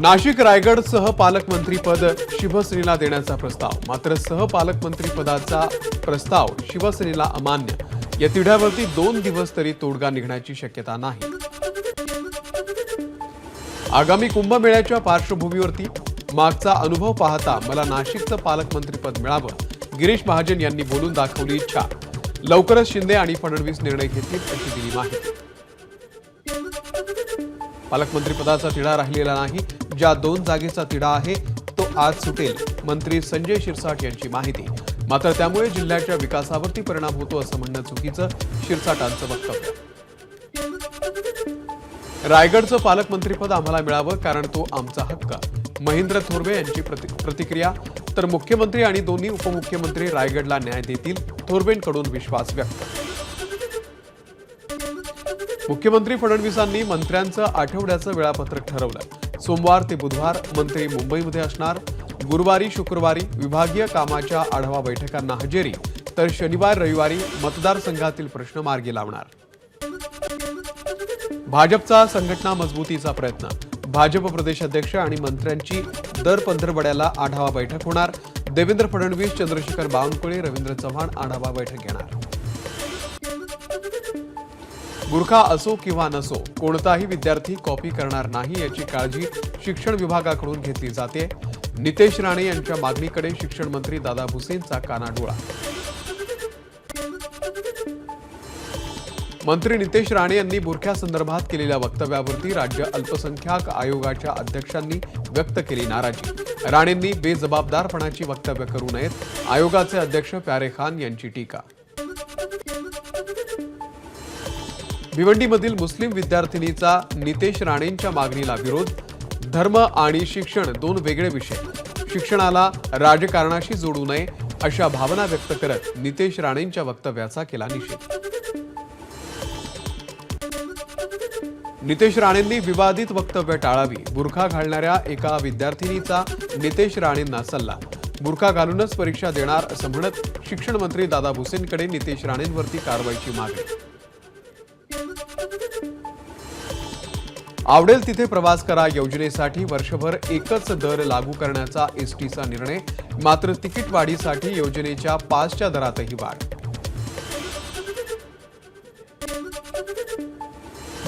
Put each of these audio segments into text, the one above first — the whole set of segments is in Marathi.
नाशिक रायगडसह पालकमंत्रीपद शिवसेनेला देण्याचा प्रस्ताव, मात्र सहपालकमंत्रीपदाचा प्रस्ताव शिवसेनेला अमान्य. या तिढ्यावरती 2 दिवस तरी तोडगा निघण्याची शक्यता नाही. आगामी कुंभमेळ्याच्या पार्श्वभूमीवरती मागचा अनुभव पाहता मला नाशिकचं पालकमंत्रीपद मिळावं, गिरीश महाजन यांनी बोलून दाखवली इच्छा. लवकरच शिंदे आणि फडणवीस निर्णय घेतील अशी दिली माहिती. पालकमंत्रीपदाचा तिढा राहिलेला नाही. ज्या 2 जागेचा तिढा आहे तो आज सुटेल, मंत्री संजय शिरसाट यांची माहिती. मात्र त्यामुळे जिल्ह्याच्या विकासावरती परिणाम होतो असं म्हणणं चुकीचं, शिरसाटांचं वक्तव्य. रायगडचं पालकमंत्रीपद आम्हाला मिळावं कारण तो आमचा हक्क, महेंद्र थोरवे यांची प्रतिक्रिया. तर मुख्यमंत्री आणि दोन्ही उपमुख्यमंत्री रायगडला न्याय देतील, थोरवेंकडून विश्वास व्यक्त. मुख्यमंत्री फडणवीसांनी मंत्र्यांचं आठवड्याचं वेळापत्रक ठरवलं. सोमवार ते बुधवार मंत्री मुंबईमध्ये असणार. गुरुवारी शुक्रवारी विभागीय कामाच्या आढावा बैठकांना हजेरी, तर शनिवार रविवारी मतदारसंघातील प्रश्न मार्गी लावणार. भाजपचा संघटना मजबूतीचा प्रयत्न, भाजप प्रदेशाध्यक्ष आणि मंत्र्यांची दर पंधरवड्याला आढावा बैठक होणार. देवेंद्र फडणवीस, चंद्रशेखर बावनकुळे, रवींद्र चव्हाण आढावा बैठक घेणार. बुरखा असो किंवा नसो, कोणताही विद्यार्थी कॉपी करणार नाही याची काळजी शिक्षण विभागाकडून घेतली जाते. नितेश राणे यांच्या मागणीकडे शिक्षण मंत्री दादा भुसेंचा कानाडोळा. मंत्री नितेश राणे यांनी बुरख्यासंदर्भात केलेल्या वक्तव्यावरती राज्य अल्पसंख्याक आयोगाच्या अध्यक्षांनी व्यक्त केली नाराजी. राणेंनी बेजबाबदारपणाची वक्तव्य करू नयेत, आयोगाचे अध्यक्ष प्यारे खान यांची टीका. भिवंडीमधील मुस्लिम विद्यार्थिनीचा नितेश राणेंच्या मागणीला विरोध. धर्म आणि शिक्षण 2 वेगळे विषय, शिक्षणाला राजकारणाशी जोडू नये अशा भावना व्यक्त करत नितेश राणेंच्या वक्तव्याचा केला निषेध. नितेश राणेंनी विवादित वक्तव्य टाळावी. बुरखा घालणाऱ्या एका विद्यार्थिनीचा नितेश राणेंना सल्ला. बुरखा घालूनच परीक्षा देणार असं म्हणत शिक्षण मंत्री दादा भुसेंकडे नितेश राणेंवरती कारवाईची मागणी. आवडेल तिथे प्रवास करा योजनेसाठी वर्षभर एकच दर लागू करण्याचा एसटीचा निर्णय, मात्र तिकीट वाढीसाठी योजनेच्या पासच्या दरातही वाढ.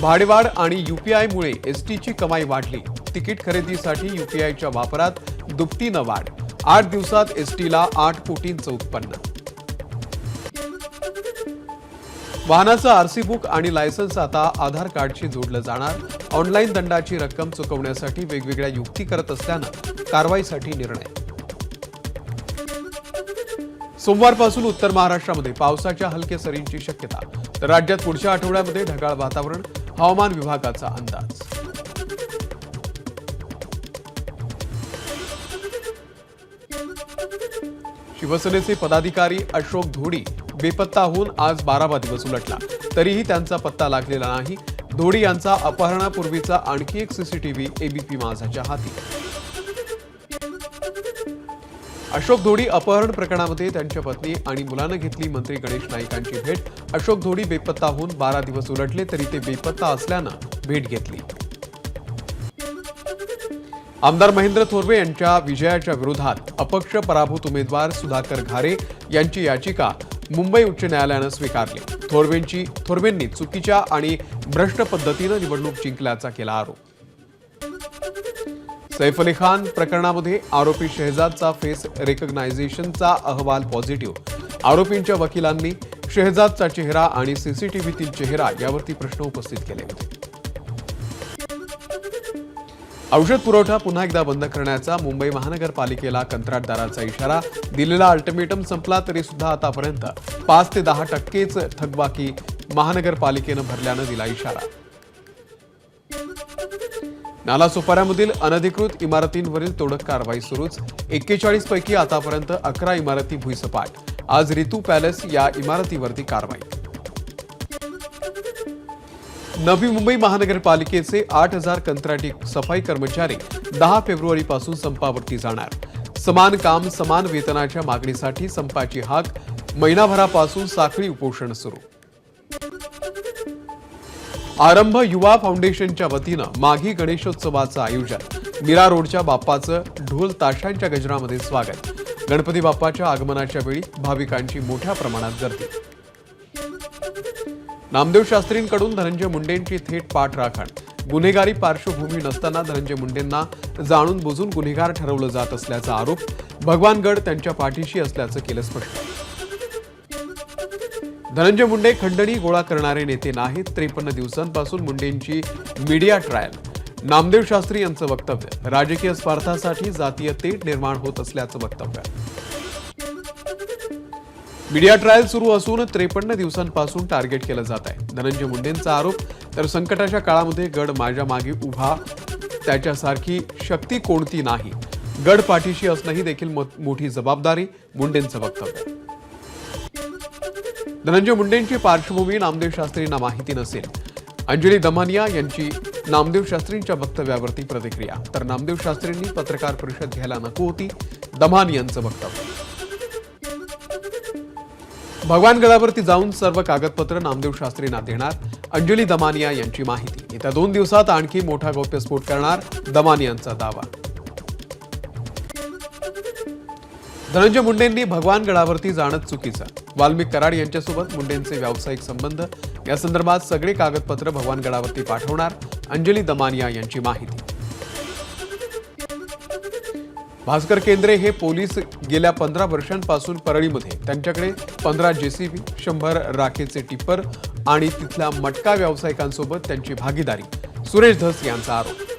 भाडेवाढ आणि यूपीआयमुळे एसटीची कमाई वाढली. तिकीट खरेदीसाठी यूपीआयच्या वापरात दुपटीनं वाढ. 8 दिवसात एसटीला 8 कोटींचं उत्पन्न. वाहनाचं आरसी बुक आणि लायसन्स आता आधार कार्डशी जोडलं जाणार. ऑनलाईन दंडाची रक्कम चुकवण्यासाठी वेगवेगळ्या युक्ती करत असल्यानं कारवाईसाठी निर्णय. सोमवारपासून उत्तर महाराष्ट्रामध्ये पावसाच्या हलक्या सरींची शक्यता, तर राज्यात पुढच्या आठवड्यामध्ये ढगाळ वातावरण, हवामान विभागाचा अंदाज. शिवसेनेचे पदाधिकारी अशोक धोडी बेपत्ता होऊन आज 12वा दिवस उलटला, तरीही त्यांचा पत्ता लागलेला नाही. धोडी यांचा अपहरणापूर्वीचा आणखी एक सीसीटीव्ही एबीपी माझाच्या हाती. अशोक धोडी अपहरण प्रकरणामध्ये त्यांच्या पत्नी आणि मुलानं घेतली मंत्री गणेश नाईकांची भेट. अशोक धोडी बेपत्ता होऊन 12 दिवस उलटले तरी ते बेपत्ता असल्यानं भेट घेतली. आमदार महेंद्र थोरवे यांच्या विजयाच्या विरोधात अपक्ष पराभूत उमेदवार सुधाकर घारे यांची याचिका मुंबई उच्च न्यायालयानं स्वीकारली. थोरवेंनी चुकीच्या आणि भ्रष्ट पद्धतीनं निवडणूक जिंकल्याचा केला आरोप. सैफ अली खान प्रकरणामध्ये आरोपी शहजादचा फेस रेकग्नायझेशनचा अहवाल पॉझिटिव्ह. आरोपींच्या वकिलांनी शहजादचा चेहरा आणि सीसीटीव्हीतील चेहरा यावरती प्रश्न उपस्थित केले होते. औषध पुरवठा पुन्हा एकदा बंद करण्याचा मुंबई महानगरपालिकेला कंत्राटदाराचा इशारा. दिलेला अल्टिमेटम संपला तरी सुद्धा आतापर्यंत 5 ते 10% थकबाकी महानगरपालिकेनं भरल्यानं दिला इशारा. नालासोपाऱ्यामधील अनधिकृत इमारतींवरील तोडक कारवाई सुरूच. 41 पैकी आतापर्यंत 11 इमारती भुईसपाट. आज रितू पॅलेस या इमारतीवरती कारवाई. नवी मुंबई महानगरपालिकेचे 8,000 कंत्राटी सफाई कर्मचारी 10 फेब्रुवारीपासून संपावरती जाणार. समान काम समान वेतनाच्या मागणीसाठी संपाची हाक. महिनाभरापासून साखळी उपोषण सुरू. आरंभ युवा फाउंडेशनच्या वतीनं माघी गणेशोत्सवाचं आयोजन। मीरा रोडच्या बाप्पाचं ढोल ताशांच्या गजरामध्ये स्वागत। गणपती बाप्पाच्या आगमनाच्या वेळी भाविकांची मोठ्या प्रमाणात गर्दी। नामदेव शास्त्रींकडून धनंजय मुंडेंची थेट पाठराखण। गुन्हेगारी पार्श्वभूमी नसताना धनंजय मुंडेंना जाणून बुजून गुन्हेगार ठरवलं जात असल्याचा आरोप। भगवानगड त्यांच्या पाठीशी असल्याचं केलं स्पष्ट। धनंजय मुंडे खंडणी गोळा करणारे नेते नाहीत। 53 दिवसांपासून मुंडेंची मीडिया ट्रायल। नामदेव शास्त्री यांचं वक्तव्य। राजकीय स्वार्थासाठी जातीय तेढ निर्माण होत असल्याचं वक्तव्य। मीडिया ट्रायल सुरू असून 53 दिवसांपासून टार्गेट केलं जात आहे। धनंजय मुंडेंचा आरोप। तर संकटाच्या काळामध्ये गड माझ्या मागे उभा, त्याच्यासारखी शक्ती कोणती नाही। गड पाठीशी असणं ही देखील मोठी जबाबदारी। मुंडेंचं वक्तव्य। धनंजय मुंडेंची पार्श्वभूमी नामदेव शास्त्रींना माहिती नसेल। अंजली दमानिया यांची नामदेव शास्त्रींच्या वक्तव्यावरती प्रतिक्रिया। तर नामदेव शास्त्रींनी पत्रकार परिषद घ्यायला नको होती, दमानियांचं वक्तव्य। भगवानगडावरती जाऊन सर्व कागदपत्र नामदेव शास्त्रींना देणार, अंजली दमानिया यांची माहिती। येत्या 2 दिवसात आणखी मोठा गौप्यस्फोट करणार, दमानियांचा दावा। धनंजय मुंडेंनी भगवानगडावरती जाणं चुकीचं। वाल्मिक कराड यांच्यासोबत मुंडेंचे व्यावसायिक संबंध, या संदर्भात सगळे कागदपत्र भगवानगडावरती पाठवणार, अंजली दमानिया यांची माहिती। भास्कर केंद्रे हे पोलीस गेल्या 15 वर्षांपासून परळीमध्ये त्यांच्याकडे 15 जेसीबी, 100 राखेचे टिप्पर आणि तिथल्या मटका व्यावसायिकांसोबत त्यांची भागीदारी, सुरेश धस यांचा आरोप।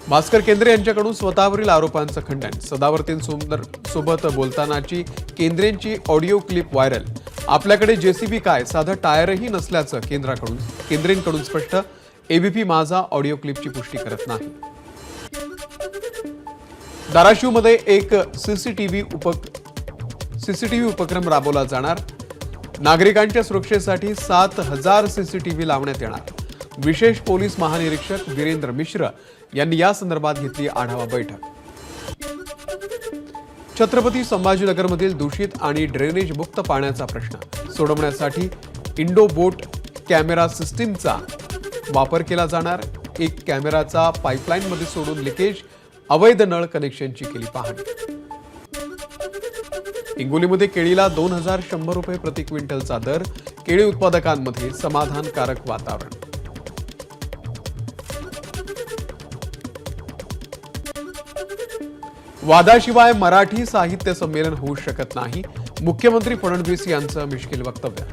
भास्कर केंद्रे यांच्याकडून स्वतःवरील आरोपांचं खंडन। सदावर्तींसोबत बोलतानाची केंद्रेंची ऑडिओ क्लिप व्हायरल। आपल्याकडे जेसीबी काय, साधं टायरही नसल्याचं केंद्रेंकडून स्पष्ट। एबीपी माझा ऑडिओ क्लिपची पुष्टी करत नाही। धाराशिवमध्ये एक सीसीटीव्ही उपक्रम राबवला जाणार। नागरिकांच्या सुरक्षेसाठी 7000 सीसीटीव्ही लावण्यात येणार। विशेष पोलीस महानिरीक्षक वीरेंद्र मिश्र यांनी या संदर्भात घेतली आढावा बैठक। छत्रपती संभाजीनगरमधील दूषित आणि ड्रेनेज मुक्त पाण्याचा प्रश्न सोडवण्यासाठी इंडो बोट कॅमेरा सिस्टीमचा वापर केला जाणार। एक कॅमेराचा पाईपलाईनमध्ये सोडून लिकेज, अवैध नळ कनेक्शनची केली पाहणी। हिंगोलीमध्ये केळीला 2100 रुपये प्रति क्विंटलचा दर। केळी उत्पादकांमध्ये समाधानकारक वातावरण। वादाशिवाय मराठी साहित्य संमेलन होऊ शकत नाही, मुख्यमंत्री फडणवीस यांचं मिश्किल वक्तव्य।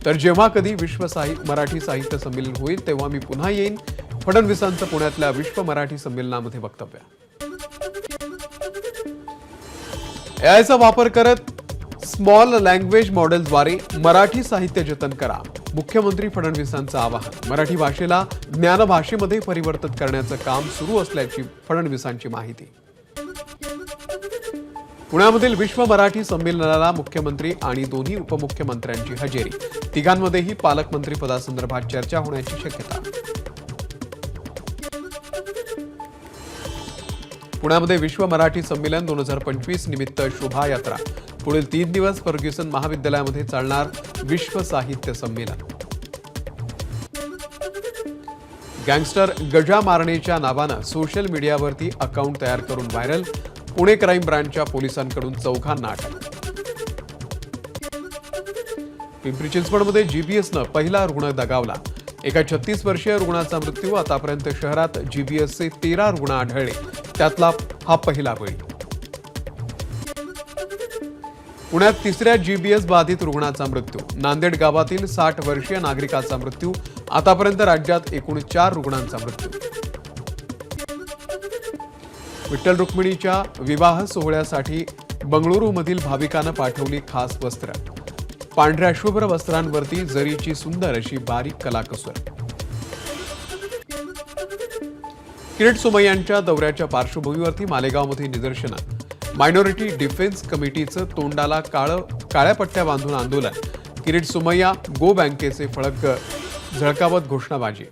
तर जेव्हा कधी विश्व मराठी साहित्य संमेलन होईल तेव्हा मी पुन्हा येईन, फडणवीसांचं पुण्यातल्या विश्व मराठी संमेलनामध्ये वक्तव्य। एआयचा वापर करत स्मॉल लँग्वेज मॉडेलद्वारे मराठी साहित्य जतन करा, मुख्यमंत्री फडणवीसांचं आवाहन। मराठी भाषेला ज्ञानभाषेमध्ये परिवर्तित करण्याचं काम सुरू असल्याची फडणवीसांची माहिती। पुण्यामधील विश्व मराठी संमेलनाला मुख्यमंत्री आणि दोन्ही उपमुख्यमंत्र्यांची हजेरी। तिघांमध्येही पालकमंत्री पदासंदर्भात चर्चा होण्याची शक्यता। पुण्यामध्ये विश्व मराठी संमेलन 2025 निमित्त शोभायात्रा। पुढील 3 दिवस फर्ग्युसन महाविद्यालयामध्ये चालणार विश्व साहित्य संमेलन। गँगस्टर गजा मारणेच्या नावानं सोशल मीडियावरती अकाउंट तयार करून व्हायरल। पुणे क्राईम ब्रांचच्या पोलिसांकडून 4घांना अटक। पिंपरी चिंचवडमध्ये जीबीएसनं पहिला रुग्ण दगावला। एका 36 वर्षीय रुग्णाचा मृत्यू। आतापर्यंत शहरात जीबीएसचे 13 रुग्ण आढळले, त्यातला हा पहिला बळी। पुण्यात 3ऱ्या जीबीएस बाधित रुग्णाचा मृत्यू। नांदेड गावातील 60 वर्षीय नागरिकाचा मृत्यू। आतापर्यंत राज्यात एकूण 4 रुग्णांचा मृत्यू। विठ्ठल रुक्मिणीच्या विवाह सोहळ्यासाठी बंगळुरूमधील भाविकांना पाठवली खास वस्त्र। पांढऱ्या शुभ्र वस्त्रांवरती जरीची सुंदर अशी बारीक कलाकुसर। किरीट सोमय्यांच्या दौऱ्याच्या पार्श्वभूमीवरती मालेगावमध्ये निदर्शनं। मायनॉरिटी डिफेन्स कमिटीचं तोंडाला काळ्या पट्ट्या बांधून आंदोलन। किरीट सोमय्या गो बँकेचे फलक झळकावत घोषणाबाजी।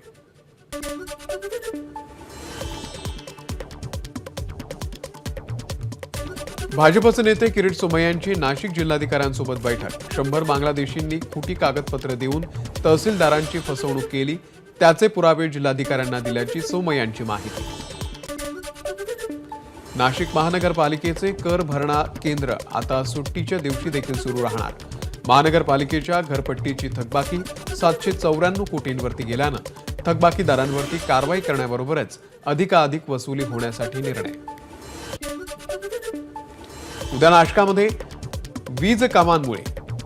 भाजपचे नेते किरीट सोमय्यांची नाशिक जिल्हाधिकाऱ्यांसोबत बैठक। 100 बांगलादेशींनी खोटी कागदपत्र देऊन तहसीलदारांची फसवणूक केली, त्याचे पुरावे जिल्हाधिकाऱ्यांना दिल्याची सोमय्यांची माहिती। नाशिक महानगरपालिकेचे कर भरणा केंद्र आता सुट्टीच्या दिवशी देखील सुरू राहणार। महानगरपालिकेच्या घरपट्टीची थकबाकी 794 कोटींवरती गेल्यानं थकबाकीदारांवरती कारवाई करण्याबरोबरच अधिकाधिक वसुली होण्यासाठी निर्णय। उद्या नाशकामध्ये वीज कामांमुळे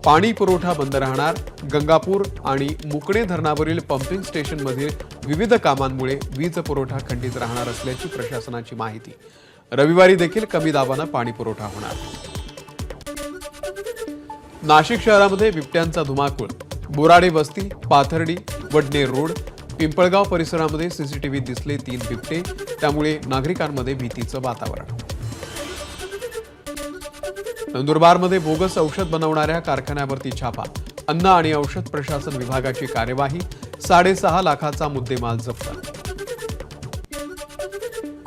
पाणी पुरवठा बंद राहणार। गंगापूर आणि मुकणे धरणावरील पंपिंग स्टेशनमधील विविध कामांमुळे वीज पुरवठा खंडित राहणार असल्याची प्रशासनाची माहिती। रविवारी देखील कमी दाबानं पाणी पुरवठा होणार। नाशिक शहरामध्ये बिबट्यांचा धुमाकूळ। बोराडे वस्ती, पाथर्डी, वडणे रोड, पिंपळगाव परिसरामध्ये सीसीटीव्ही दिसले 3 बिबटे, त्यामुळे नागरिकांमध्ये भीतीचं वातावरण। नंदुरबारमध्ये बोगस औषध बनवणाऱ्या कारखान्यावरती छापा। अन्न आणि औषध प्रशासन विभागाची कार्यवाही। 6.5 लाखाचा मुद्देमाल जप्त।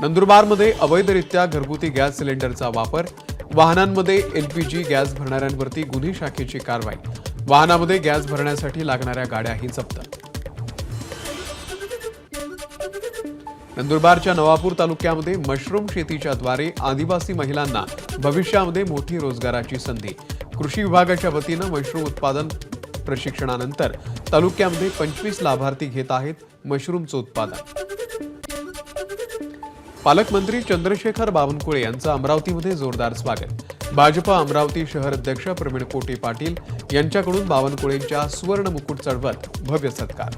नंदुरबारमध्ये अवैधरित्या घरगुती गॅस सिलेंडरचा वापर। वाहनांमध्ये एलपीजी गॅस भरणाऱ्यांवरती गुन्हे शाखेची कारवाई। वाहनामध्ये गॅस भरण्यासाठी लागणाऱ्या गाड्याही जप्त। नंदुरबारच्या नवापूर तालुक्यामध्ये मशरूम शेतीच्या द्वारे आदिवासी महिलांना भविष्यामध्ये मोठी रोजगाराची संधी। कृषी विभागाच्या वतीनं मशरूम उत्पादन प्रशिक्षणानंतर तालुक्यामध्ये 25 लाभार्थी घेत आहेत मशरूमचं उत्पादन। पालकमंत्री चंद्रशेखर बावनकुळे यांचं अमरावतीमध्ये जोरदार स्वागत। भाजप अमरावती शहर अध्यक्ष प्रवीण पोटे पाटील यांच्याकडून बावनकुळेंच्या सुवर्ण मुकुट चढवत भव्य सत्कार।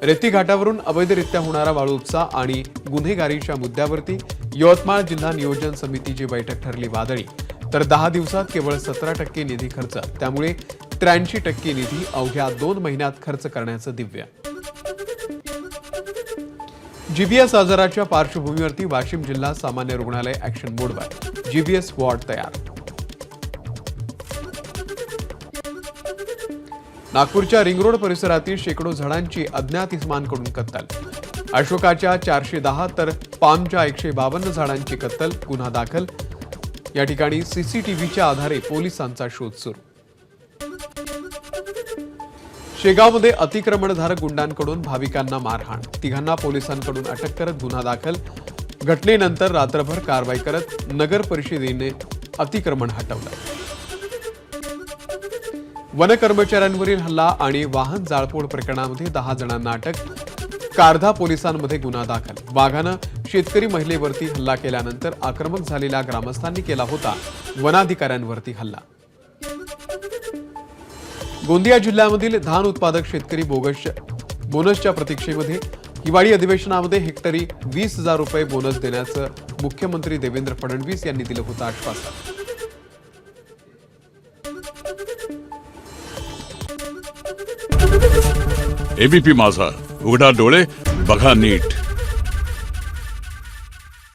रेती घाटावरून अवैधरित्या होणारा वाळू उपसा आणि गुन्हेगारीच्या मुद्द्यावरती यवतमाळ जिल्हा नियोजन समितीची बैठक ठरली वादळी। तर 10 दिवसात केवळ 17% निधी खर्च, त्यामुळे 83% निधी अवघ्या 2 महिन्यात खर्च करण्याचं दिव्य। जीबीएस आजाराच्या पार्श्वभूमीवरती वाशिम जिल्हा सामान्य रुग्णालय ऍक्शन मोडवर। जीबीएस वॉर्ड तयार। नागपूरच्या रिंग रोड परिसरातील शेकडो झाडांची अज्ञात इसमांकडून कत्तल। अशोकाच्या 410 तर पामच्या 152 झाडांची कत्तल, गुन्हा दाखल। या ठिकाणी सीसीटीव्हीच्या आधारे पोलिसांचा शोध सुरू। शेगावमध्ये अतिक्रमणधारक गुंडांकडून भाविकांना मारहाण। 3घांना पोलिसांकडून अटक करत गुन्हा दाखल। घटनेनंतर रात्रभर कारवाई करत नगर परिषदेने अतिक्रमण हटवलं। वन कर्मचाऱ्यांवरील हल्ला आणि वाहन जाळपोळ प्रकरणामध्ये 10 जणांना अटक। कारधा पोलिसांमध्ये गुन्हा दाखल। वाघानं शेतकरी महिलेवरती हल्ला केल्यानंतर आक्रमक झालेल्या ग्रामस्थांनी केला होता वनाधिकाऱ्यांवरती हल्ला। गोंदिया जिल्ह्यामधील धान उत्पादक शेतकरी बोनसच्या प्रतीक्षेमध्ये। हिवाळी अधिवेशनामध्ये हेक्टरी 20,000 रुपये बोनस देण्याचं मुख्यमंत्री देवेंद्र फडणवीस यांनी दिलं होतं आश्वासन। एबीपी माझा, उघडा डोळे बघा नीट।